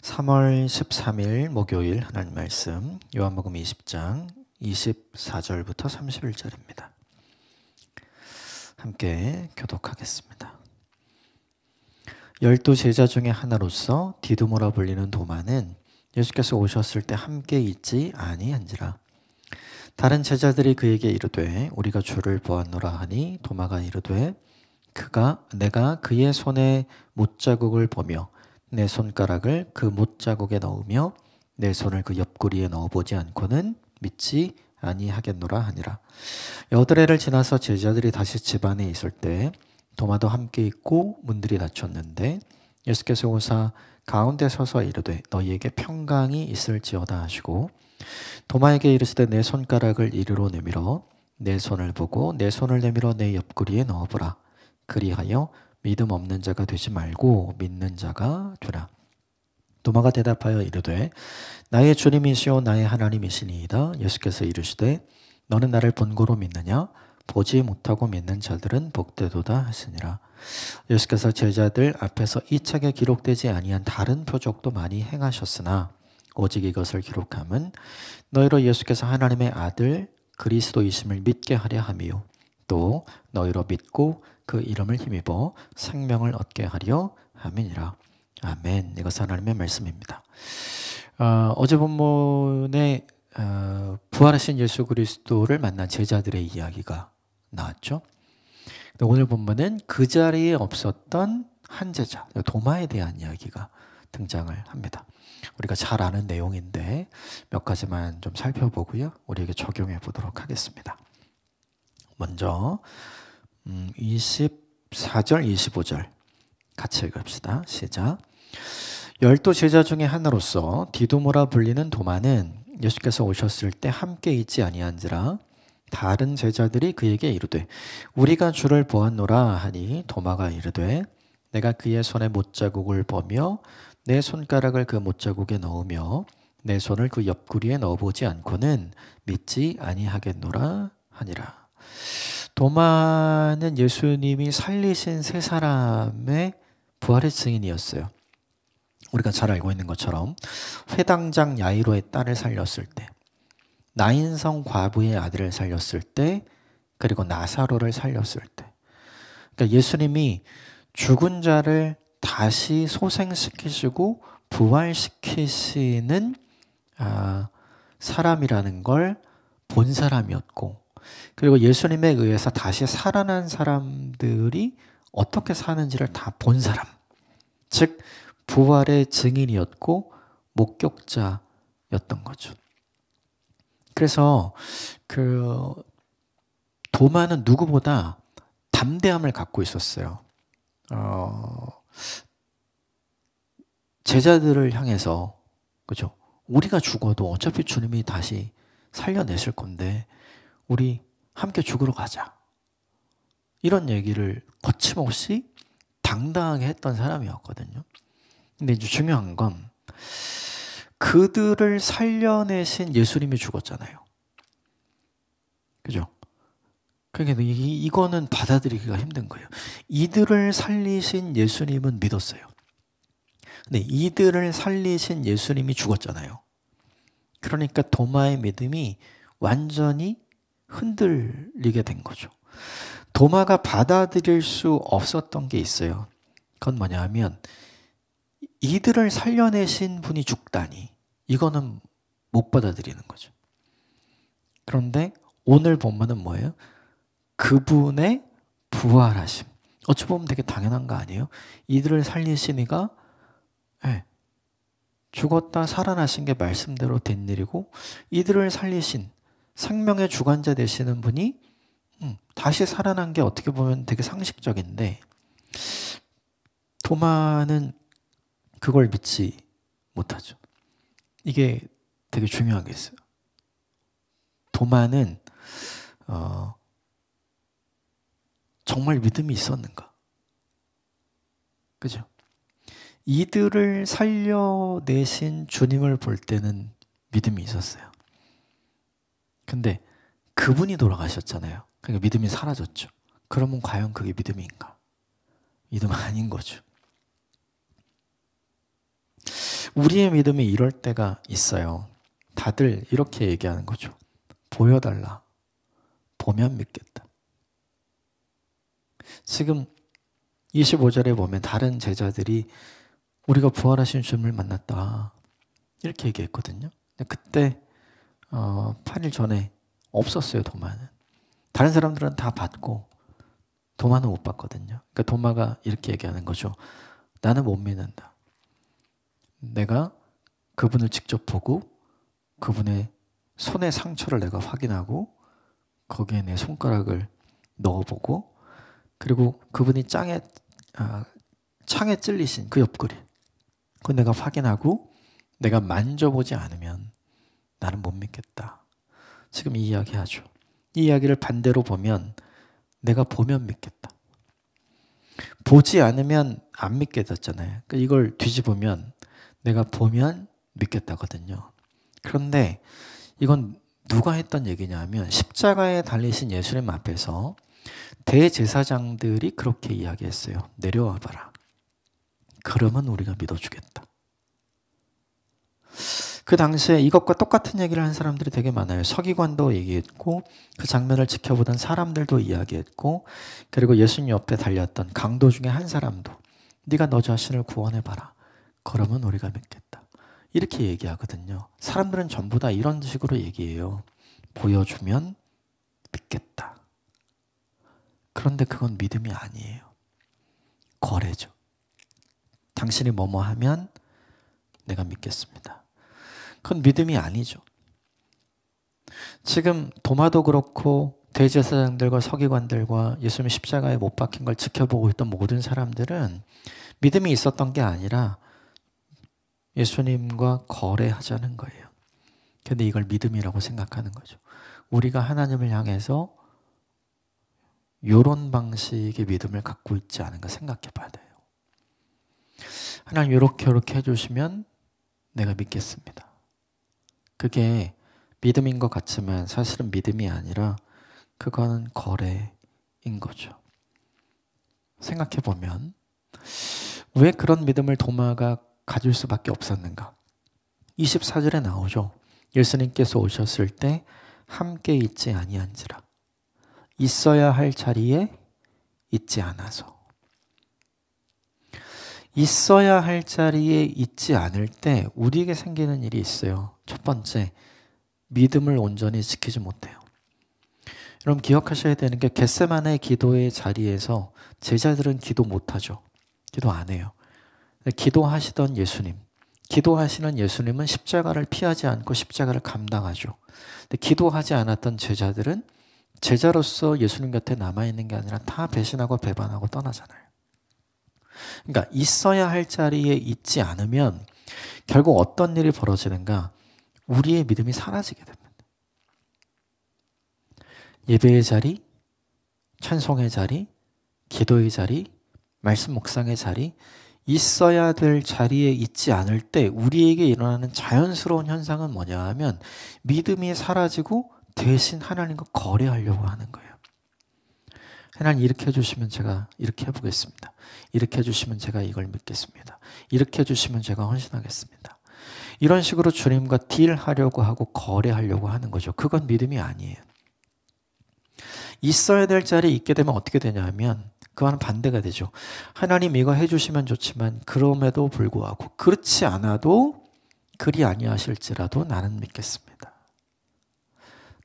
3월 13일 목요일 하나님 말씀 요한복음 20장 24절부터 31절입니다. 함께 교독하겠습니다. 12 제자 중에 하나로서 디두모라 불리는 도마는 예수께서 오셨을 때 함께 있지 아니한지라. 다른 제자들이 그에게 이르되 우리가 주를 보았노라 하니 도마가 이르되 내가 그의 손에 못자국을 보며 내 손가락을 그 못자국에 넣으며 내 손을 그 옆구리에 넣어보지 않고는 믿지 아니하겠노라 하니라. 여드레를 지나서 제자들이 다시 집 안에 있을 때 도마도 함께 있고 문들이 닫혔는데 예수께서 오사 가운데 서서 이르되 너희에게 평강이 있을지어다 하시고 도마에게 이르시되 내 손가락을 이리로 내밀어 내 손을 보고 내 손을 내밀어 내 옆구리에 넣어보라. 그리하여 믿음 없는 자가 되지 말고 믿는 자가 되라. 도마가 대답하여 이르되 나의 주님이시오 나의 하나님이시니이다. 예수께서 이르시되 너는 나를 본고로 믿느냐? 보지 못하고 믿는 자들은 복되도다 하시니라. 예수께서 제자들 앞에서 이 책에 기록되지 아니한 다른 표적도 많이 행하셨으나 오직 이것을 기록함은 너희로 예수께서 하나님의 아들 그리스도이심을 믿게 하려 함이요 또 너희로 믿고 그 이름을 힘입어 생명을 얻게 하려 함이니라. 아멘. 이것은 하나님의 말씀입니다. 어제 본문에 부활하신 예수 그리스도를 만난 제자들의 이야기가 나왔죠. 오늘 본문은 그 자리에 없었던 한 제자 도마에 대한 이야기가 등장을 합니다. 우리가 잘 아는 내용인데 몇 가지만 좀 살펴보고요. 우리에게 적용해 보도록 하겠습니다. 먼저 24절 25절 같이 읽읍시다. 시작. 12 제자 중에 하나로서 디두모라 불리는 도마는 예수께서 오셨을 때 함께 있지 아니한지라. 다른 제자들이 그에게 이르되 우리가 주를 보았노라 하니 도마가 이르되 내가 그의 손에 못자국을 보며 내 손가락을 그 못자국에 넣으며 내 손을 그 옆구리에 넣어보지 않고는 믿지 아니하겠노라 하니라. 도마는 예수님이 살리신 세 사람의 부활의 증인이었어요. 우리가 잘 알고 있는 것처럼 회당장 야이로의 딸을 살렸을 때, 나인성 과부의 아들을 살렸을 때, 그리고 나사로를 살렸을 때, 그러니까 예수님이 죽은 자를 다시 소생시키시고 부활시키시는 사람이라는 걸 본 사람이었고, 그리고 예수님에 의해서 다시 살아난 사람들이 어떻게 사는지를 다 본 사람, 즉 부활의 증인이었고 목격자였던 거죠. 그래서 그 도마는 누구보다 담대함을 갖고 있었어요. 제자들을 향해서, 그죠? 우리가 죽어도 어차피 주님이 다시 살려내실 건데 우리 함께 죽으러 가자. 이런 얘기를 거침없이 당당하게 했던 사람이었거든요. 근데 이제 중요한 건 그들을 살려내신 예수님이 죽었잖아요. 그죠? 그러니까 이거는 받아들이기가 힘든 거예요. 이들을 살리신 예수님은 믿었어요. 근데 이들을 살리신 예수님이 죽었잖아요. 그러니까 도마의 믿음이 완전히 흔들리게 된 거죠. 도마가 받아들일 수 없었던 게 있어요. 그건 뭐냐 하면 이들을 살려내신 분이 죽다니 이거는 못 받아들이는 거죠. 그런데 오늘 본문은 뭐예요? 그분의 부활하심. 어찌 보면 되게 당연한 거 아니에요? 이들을 살리신 이가 죽었다 살아나신 게 말씀대로 된 일이고 이들을 살리신 생명의 주관자 되시는 분이 다시 살아난 게 어떻게 보면 되게 상식적인데 도마는 그걸 믿지 못하죠. 이게 되게 중요한 게 있어요. 도마는 정말 믿음이 있었는가? 그죠? 이들을 살려내신 주님을 볼 때는 믿음이 있었어요. 근데 그분이 돌아가셨잖아요. 그러니까 믿음이 사라졌죠. 그러면 과연 그게 믿음인가? 믿음 아닌 거죠. 우리의 믿음이 이럴 때가 있어요. 다들 이렇게 얘기하는 거죠. 보여달라. 보면 믿겠다. 지금 25절에 보면 다른 제자들이 우리가 부활하신 주님을 만났다. 이렇게 얘기했거든요. 근데 그때 8일 전에 없었어요, 도마는. 다른 사람들은 다 봤고 도마는 못 봤거든요. 그러니까 도마가 이렇게 얘기하는 거죠. 나는 못 믿는다. 내가 그분을 직접 보고 그분의 손의 상처를 내가 확인하고 거기에 내 손가락을 넣어보고 그리고 그분이 창에 찔리신 그 옆구리 그거 내가 확인하고 내가 만져보지 않으면 나는 못 믿겠다. 지금 이 이야기 하죠. 이 이야기를 반대로 보면 내가 보면 믿겠다. 보지 않으면 안 믿겠다잖아요. 그러니까 이걸 뒤집으면 내가 보면 믿겠다거든요. 그런데 이건 누가 했던 얘기냐 하면 십자가에 달리신 예수님 앞에서 대제사장들이 그렇게 이야기했어요. 내려와 봐라. 그러면 우리가 믿어주겠다. 그 당시에 이것과 똑같은 얘기를 한 사람들이 되게 많아요. 서기관도 얘기했고 그 장면을 지켜보던 사람들도 이야기했고 그리고 예수님 옆에 달렸던 강도 중에 한 사람도 네가 너 자신을 구원해봐라. 그러면 우리가 믿겠다. 이렇게 얘기하거든요. 사람들은 전부 다 이런 식으로 얘기해요. 보여주면 믿겠다. 그런데 그건 믿음이 아니에요. 거래죠. 당신이 뭐뭐 하면 내가 믿겠습니다. 그건 믿음이 아니죠. 지금 도마도 그렇고 대제사장들과 서기관들과 예수님 십자가에 못 박힌 걸 지켜보고 있던 모든 사람들은 믿음이 있었던 게 아니라 예수님과 거래하자는 거예요. 근데 이걸 믿음이라고 생각하는 거죠. 우리가 하나님을 향해서 이런 방식의 믿음을 갖고 있지 않은가 생각해 봐야 돼요. 하나님 이렇게 해주시면 내가 믿겠습니다. 그게 믿음인 것 같지만 사실은 믿음이 아니라 그거는 거래인 거죠. 생각해 보면 왜 그런 믿음을 도마가 가질 수밖에 없었는가? 24절에 나오죠. 예수님께서 오셨을 때 함께 있지 아니한지라. 있어야 할 자리에 있지 않아서. 있어야 할 자리에 있지 않을 때 우리에게 생기는 일이 있어요. 첫 번째, 믿음을 온전히 지키지 못해요. 여러분 기억하셔야 되는 게 겟세마네 기도의 자리에서 제자들은 기도 못하죠. 기도 안 해요. 기도하시던 예수님, 기도하시는 예수님은 십자가를 피하지 않고 십자가를 감당하죠. 근데 기도하지 않았던 제자들은 제자로서 예수님 곁에 남아있는 게 아니라 다 배신하고 배반하고 떠나잖아요. 그러니까 있어야 할 자리에 있지 않으면 결국 어떤 일이 벌어지는가? 우리의 믿음이 사라지게 됩니다. 예배의 자리, 찬송의 자리, 기도의 자리, 말씀 묵상의 자리, 있어야 될 자리에 있지 않을 때 우리에게 일어나는 자연스러운 현상은 뭐냐 하면 믿음이 사라지고 대신 하나님과 거래하려고 하는 거예요. 하나님 이렇게 해주시면 제가 이렇게 해보겠습니다. 이렇게 해주시면 제가 이걸 믿겠습니다. 이렇게 해주시면 제가 헌신하겠습니다. 이런 식으로 주님과 딜하려고 하고 거래하려고 하는 거죠. 그건 믿음이 아니에요. 있어야 될 자리에 있게 되면 어떻게 되냐 하면 그와는 반대가 되죠. 하나님 이거 해주시면 좋지만 그럼에도 불구하고 그렇지 않아도 그리 아니하실지라도 나는 믿겠습니다.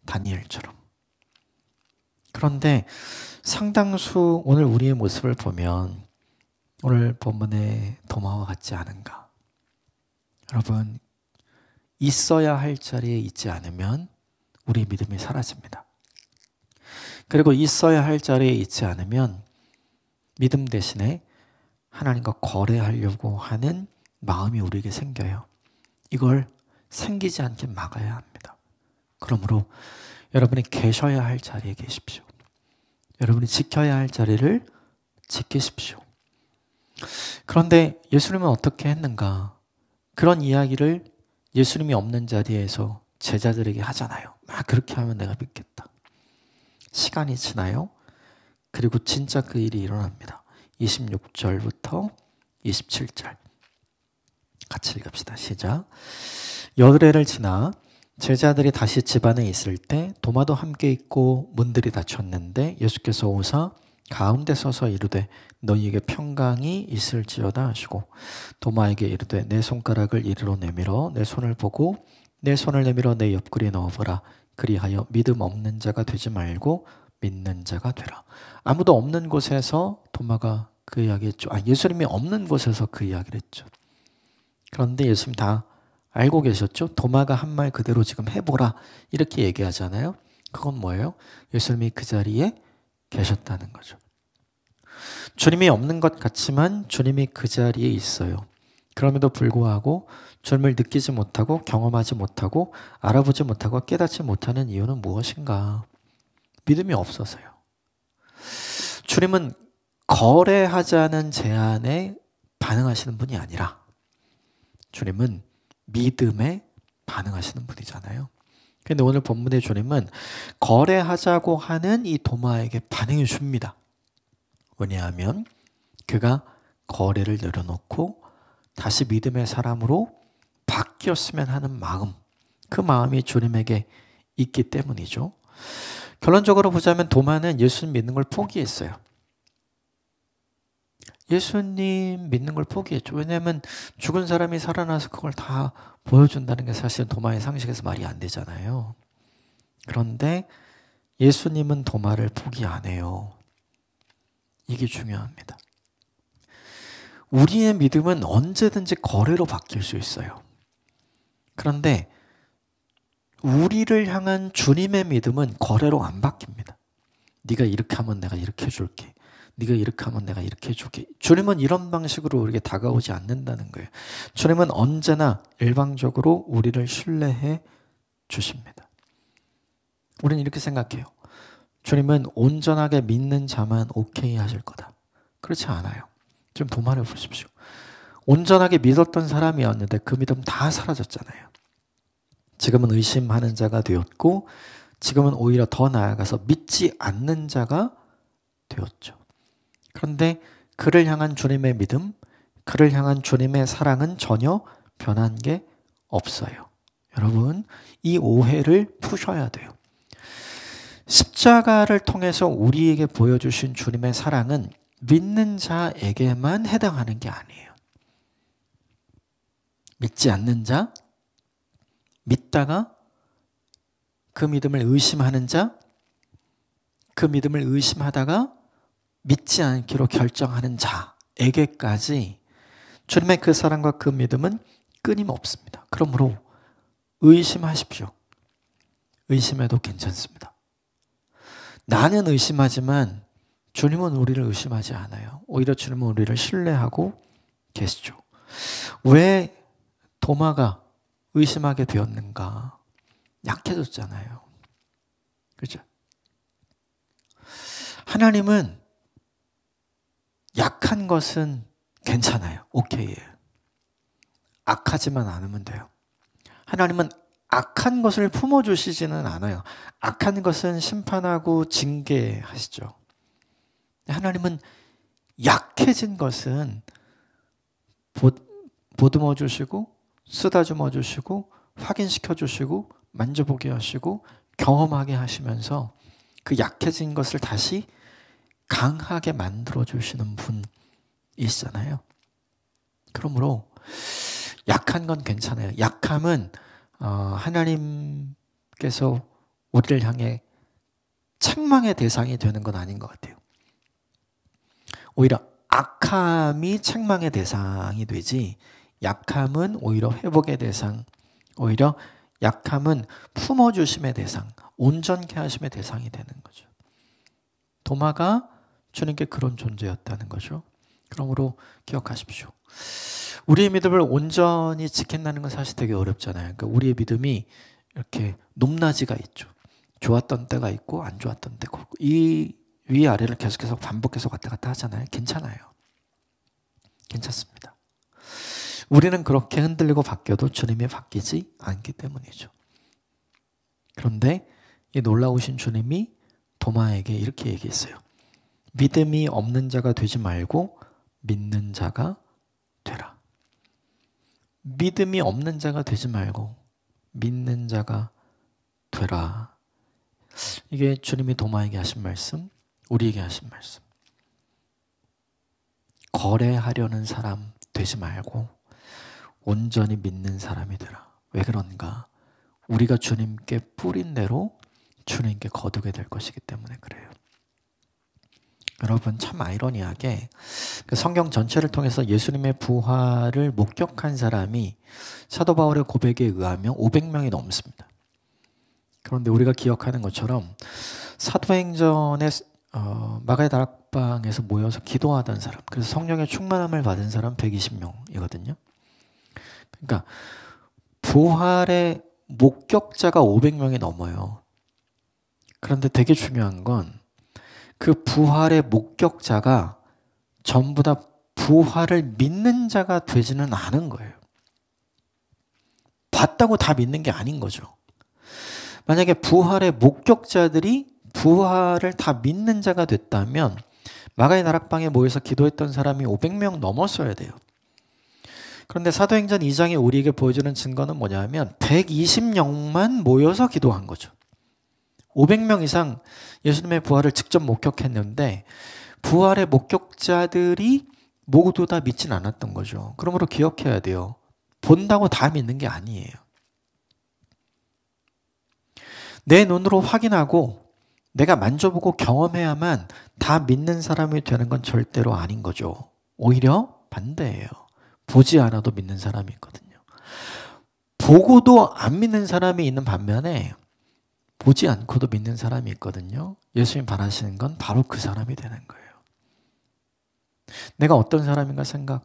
다니엘처럼. 그런데 상당수 오늘 우리의 모습을 보면 오늘 본문의 도마와 같지 않은가? 여러분 있어야 할 자리에 있지 않으면 우리 믿음이 사라집니다. 그리고 있어야 할 자리에 있지 않으면 믿음 대신에 하나님과 거래하려고 하는 마음이 우리에게 생겨요. 이걸 생기지 않게 막아야 합니다. 그러므로 여러분이 계셔야 할 자리에 계십시오. 여러분이 지켜야 할 자리를 지키십시오. 그런데 예수님은 어떻게 했는가? 그런 이야기를 예수님이 없는 자리에서 제자들에게 하잖아요. 막 그렇게 하면 내가 믿겠다. 시간이 지나요. 그리고 진짜 그 일이 일어납니다. 26절부터 27절 같이 읽읍시다. 시작. 열흘을 지나 제자들이 다시 집안에 있을 때 도마도 함께 있고 문들이 닫혔는데 예수께서 오사 가운데 서서 이르되 너희에게 평강이 있을지어다 하시고 도마에게 이르되 내 손가락을 이리로 내밀어 내 손을 보고 내 손을 내밀어 내 옆구리에 넣어보라. 그리하여 믿음 없는 자가 되지 말고 믿는 자가 되라. 아무도 없는 곳에서 도마가 그 이야기했죠. 예수님이 없는 곳에서 그 이야기를 했죠. 그런데 예수님 다 알고 계셨죠? 도마가 한 말 그대로 지금 해보라 이렇게 얘기하잖아요. 그건 뭐예요? 예수님이 그 자리에 계셨다는 거죠. 주님이 없는 것 같지만 주님이 그 자리에 있어요. 그럼에도 불구하고 주님을 느끼지 못하고 경험하지 못하고 알아보지 못하고 깨닫지 못하는 이유는 무엇인가? 믿음이 없어서요. 주님은 거래하자는 제안에 반응하시는 분이 아니라 주님은 믿음에 반응하시는 분이잖아요. 그런데 오늘 본문의 주님은 거래하자고 하는 이 도마에게 반응해 줍니다. 왜냐하면 그가 거래를 내려놓고 다시 믿음의 사람으로 바뀌었으면 하는 마음, 그 마음이 주님에게 있기 때문이죠. 결론적으로 보자면 도마는 예수님 믿는 걸 포기했어요. 예수님 믿는 걸 포기했죠. 왜냐하면 죽은 사람이 살아나서 그걸 다 보여준다는 게 사실은 도마의 상식에서 말이 안 되잖아요. 그런데 예수님은 도마를 포기 안 해요. 이게 중요합니다. 우리의 믿음은 언제든지 거래로 바뀔 수 있어요. 그런데 우리를 향한 주님의 믿음은 거래로 안 바뀝니다. 네가 이렇게 하면 내가 이렇게 해줄게. 네가 이렇게 하면 내가 이렇게 해줄게. 주님은 이런 방식으로 우리에게 다가오지 않는다는 거예요. 주님은 언제나 일방적으로 우리를 신뢰해 주십니다. 우리는 이렇게 생각해요. 주님은 온전하게 믿는 자만 오케이 하실 거다. 그렇지 않아요. 좀 도마를 보십시오. 온전하게 믿었던 사람이었는데 그 믿음 다 사라졌잖아요. 지금은 의심하는 자가 되었고 지금은 오히려 더 나아가서 믿지 않는 자가 되었죠. 그런데 그를 향한 주님의 믿음, 그를 향한 주님의 사랑은 전혀 변한 게 없어요. 여러분, 이 오해를 푸셔야 돼요. 십자가를 통해서 우리에게 보여주신 주님의 사랑은 믿는 자에게만 해당하는 게 아니에요. 믿지 않는 자, 믿다가 그 믿음을 의심하는 자, 그 믿음을 의심하다가 믿지 않기로 결정하는 자에게까지 주님의 그 사랑과 그 믿음은 끊임없습니다. 그러므로 의심하십시오. 의심해도 괜찮습니다. 나는 의심하지만 주님은 우리를 의심하지 않아요. 오히려 주님은 우리를 신뢰하고 계시죠. 왜 도마가 의심하게 되었는가? 약해졌잖아요. 그렇죠? 하나님은 약한 것은 괜찮아요. 오케이예요. 악하지만 않으면 돼요. 하나님은 악한 것을 품어주시지는 않아요. 악한 것은 심판하고 징계하시죠. 하나님은 약해진 것은 보듬어 주시고 쓰다듬어 주시고 확인시켜 주시고 만져보게 하시고 경험하게 하시면서 그 약해진 것을 다시 강하게 만들어 주시는 분이시잖아요. 그러므로 약한 건 괜찮아요. 약함은 하나님께서 우리를 향해 책망의 대상이 되는 건 아닌 것 같아요. 오히려 악함이 책망의 대상이 되지 약함은 오히려 회복의 대상, 오히려 약함은 품어주심의 대상, 온전케 하심의 대상이 되는 거죠. 도마가 주님께 그런 존재였다는 거죠. 그러므로 기억하십시오. 우리의 믿음을 온전히 지킨다는 건 사실 되게 어렵잖아요. 그러니까 우리의 믿음이 이렇게 높낮이가 있죠. 좋았던 때가 있고 안 좋았던 때가 있고 이 위아래를 계속해서 반복해서 왔다 갔다 하잖아요. 괜찮아요. 괜찮습니다. 우리는 그렇게 흔들리고 바뀌어도 주님이 바뀌지 않기 때문이죠. 그런데 이 놀라우신 주님이 도마에게 이렇게 얘기했어요. 믿음이 없는 자가 되지 말고 믿는 자가 되라. 믿음이 없는 자가 되지 말고 믿는 자가 되라. 이게 주님이 도마에게 하신 말씀, 우리에게 하신 말씀. 거래하려는 사람 되지 말고 온전히 믿는 사람이 되라. 왜 그런가? 우리가 주님께 뿌린 대로 주님께 거두게 될 것이기 때문에 그래요. 여러분, 참 아이러니하게 성경 전체를 통해서 예수님의 부활을 목격한 사람이 사도 바울의 고백에 의하면 500명이 넘습니다. 그런데 우리가 기억하는 것처럼 사도행전의 마가의 다락방에서 모여서 기도하던 사람, 그래서 성령의 충만함을 받은 사람 120명이거든요. 그러니까 부활의 목격자가 500명이 넘어요. 그런데 되게 중요한 건 그 부활의 목격자가 전부 다 부활을 믿는 자가 되지는 않은 거예요. 봤다고 다 믿는 게 아닌 거죠. 만약에 부활의 목격자들이 부활을 다 믿는 자가 됐다면 마가의 다락방에 모여서 기도했던 사람이 500명 넘었어야 돼요. 그런데 사도행전 2장이 우리에게 보여주는 증거는 뭐냐면 120명만 모여서 기도한 거죠. 500명 이상 예수님의 부활을 직접 목격했는데 부활의 목격자들이 모두 다 믿진 않았던 거죠. 그러므로 기억해야 돼요. 본다고 다 믿는 게 아니에요. 내 눈으로 확인하고 내가 만져보고 경험해야만 다 믿는 사람이 되는 건 절대로 아닌 거죠. 오히려 반대예요. 보지 않아도 믿는 사람이 있거든요. 보고도 안 믿는 사람이 있는 반면에 보지 않고도 믿는 사람이 있거든요. 예수님 바라시는 건 바로 그 사람이 되는 거예요. 내가 어떤 사람인가 생각해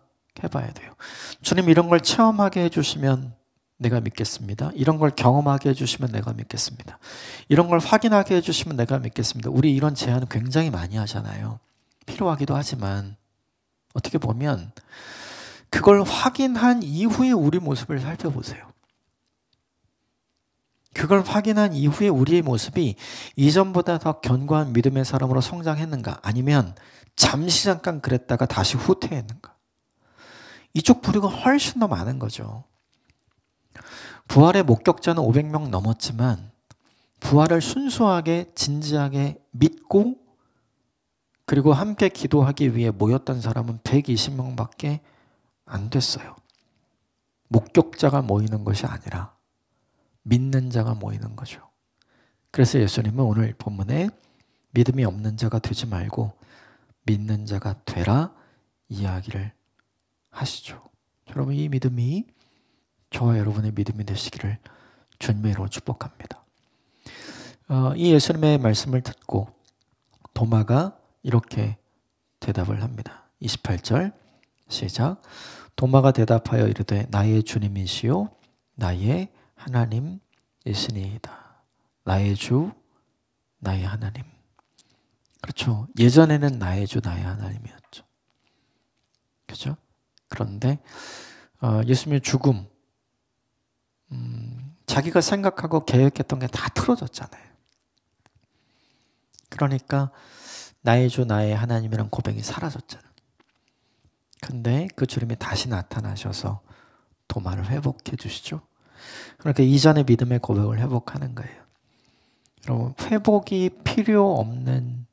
봐야 돼요. 주님 이런 걸 체험하게 해주시면 내가 믿겠습니다. 이런 걸 경험하게 해주시면 내가 믿겠습니다. 이런 걸 확인하게 해주시면 내가 믿겠습니다. 우리 이런 제안을 굉장히 많이 하잖아요. 필요하기도 하지만 어떻게 보면 그걸 확인한 이후에 우리 모습을 살펴보세요. 그걸 확인한 이후에 우리의 모습이 이전보다 더 견고한 믿음의 사람으로 성장했는가? 아니면 잠시 잠깐 그랬다가 다시 후퇴했는가? 이쪽 부류가 훨씬 더 많은 거죠. 부활의 목격자는 500명 넘었지만 부활을 순수하게 진지하게 믿고 그리고 함께 기도하기 위해 모였던 사람은 120명밖에 안 됐어요. 목격자가 모이는 것이 아니라 믿는 자가 모이는 거죠. 그래서 예수님은 오늘 본문에 믿음이 없는 자가 되지 말고 믿는 자가 되라 이야기를 하시죠. 여러분 이 믿음이 저와 여러분의 믿음이 되시기를 주님의 이름으로 축복합니다. 이 예수님의 말씀을 듣고 도마가 이렇게 대답을 합니다. 28절 시작. 도마가 대답하여 이르되 나의 주님이시요 나의 하나님이시니이다. 나의 주, 나의 하나님. 그렇죠. 예전에는 나의 주, 나의 하나님이었죠. 그렇죠? 그런데 예수님의 죽음, 자기가 생각하고 계획했던 게 다 틀어졌잖아요. 그러니까 나의 주, 나의 하나님이란 고백이 사라졌잖아요. 근데 그 주님이 다시 나타나셔서 도마를 회복해 주시죠. 그러니까 이전의 믿음의 고백을 회복하는 거예요. 여러분 회복이 필요 없는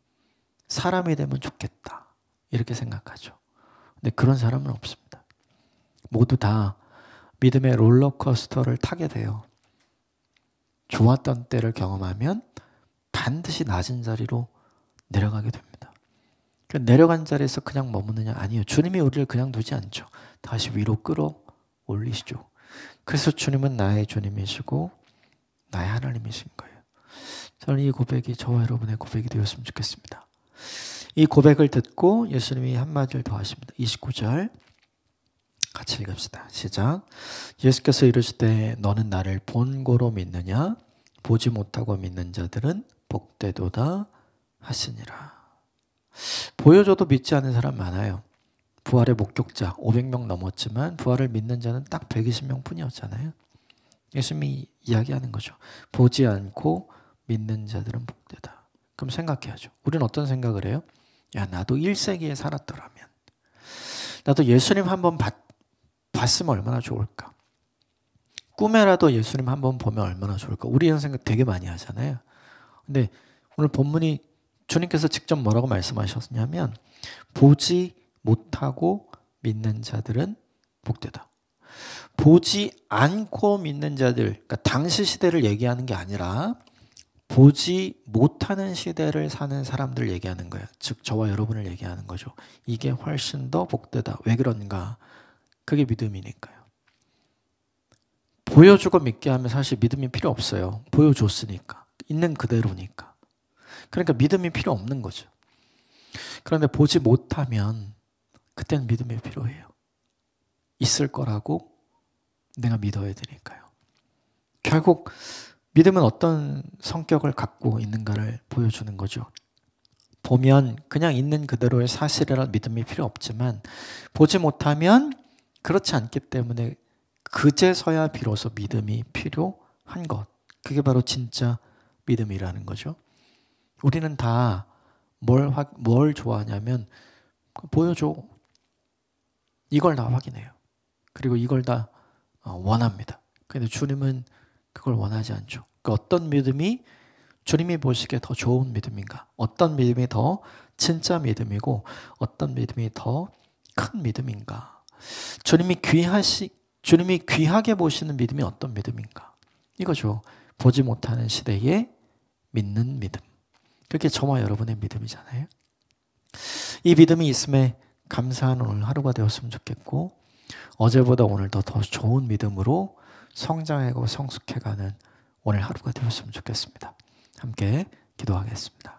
사람이 되면 좋겠다 이렇게 생각하죠. 근데 그런 사람은 없습니다. 모두 다 믿음의 롤러코스터를 타게 돼요. 좋았던 때를 경험하면 반드시 낮은 자리로 내려가게 됩니다. 내려간 자리에서 그냥 머무느냐? 아니요. 주님이 우리를 그냥 두지 않죠. 다시 위로 끌어올리시죠. 그래서 주님은 나의 주님이시고 나의 하나님이신 거예요. 저는 이 고백이 저와 여러분의 고백이 되었으면 좋겠습니다. 이 고백을 듣고 예수님이 한마디를 더 하십니다. 29절 같이 읽읍시다. 시작. 예수께서 이르시되 너는 나를 본고로 믿느냐? 보지 못하고 믿는 자들은 복되도다 하시니라. 보여줘도 믿지 않는 사람 많아요. 부활의 목격자 500명 넘었지만 부활을 믿는 자는 딱 120명 뿐이었잖아요. 예수님이 이야기하는 거죠. 보지 않고 믿는 자들은 복되다. 그럼 생각해야죠. 우리는 어떤 생각을 해요? 야, 나도 1세기에 살았더라면 나도 예수님 한번 봤으면 얼마나 좋을까. 꿈에라도 예수님 한번 보면 얼마나 좋을까. 우리 이런 생각 되게 많이 하잖아요. 근데 오늘 본문이 주님께서 직접 뭐라고 말씀하셨냐면 보지 못하고 믿는 자들은 복되다. 보지 않고 믿는 자들, 그러니까 당시 시대를 얘기하는 게 아니라 보지 못하는 시대를 사는 사람들 얘기하는 거예요. 즉 저와 여러분을 얘기하는 거죠. 이게 훨씬 더 복되다. 왜 그런가? 그게 믿음이니까요. 보여주고 믿게 하면 사실 믿음이 필요 없어요. 보여줬으니까. 있는 그대로니까. 그러니까 믿음이 필요 없는 거죠. 그런데 보지 못하면 그때는 믿음이 필요해요. 있을 거라고 내가 믿어야 되니까요. 결국 믿음은 어떤 성격을 갖고 있는가를 보여주는 거죠. 보면 그냥 있는 그대로의 사실이라 믿음이 필요 없지만 보지 못하면 그렇지 않기 때문에 그제서야 비로소 믿음이 필요한 것. 그게 바로 진짜 믿음이라는 거죠. 우리는 다 뭘 좋아하냐면 보여줘. 이걸 다 확인해요. 그리고 이걸 다 원합니다. 그런데 주님은 그걸 원하지 않죠. 그 어떤 믿음이 주님이 보시기에 더 좋은 믿음인가? 어떤 믿음이 더 진짜 믿음이고 어떤 믿음이 더 큰 믿음인가? 주님이 귀하게 보시는 믿음이 어떤 믿음인가? 이거죠. 보지 못하는 시대에 믿는 믿음. 그게 저와 여러분의 믿음이잖아요. 이 믿음이 있음에 감사한 오늘 하루가 되었으면 좋겠고 어제보다 오늘 더 좋은 믿음으로 성장하고 성숙해가는 오늘 하루가 되었으면 좋겠습니다. 함께 기도하겠습니다.